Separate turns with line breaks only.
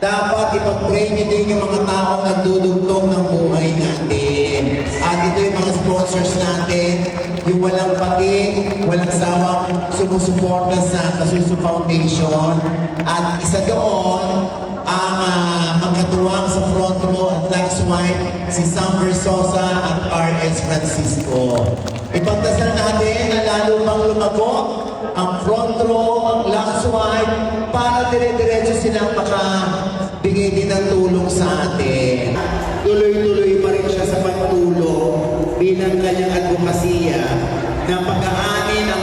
dapat ipag-pray niyo din yung mga taong nagdudugtong ng buhay natin. At ito yung mga sponsors natin, yung walang pati, walang sawang sumusuporta sa Kasuso Foundation. At isa doon, ang magkatuwang sa front row at Lux White, si Sam Versosa at R.S. Francisco. Ipagdasal natin na lalo pang lumago ang front row, ang Lux White, para dire-diretso silang makabigay din ng tulong sa atin. Tuloy-tuloy pa rin siya sa pagtulong bilang kanyang advokasya na pag-aani ng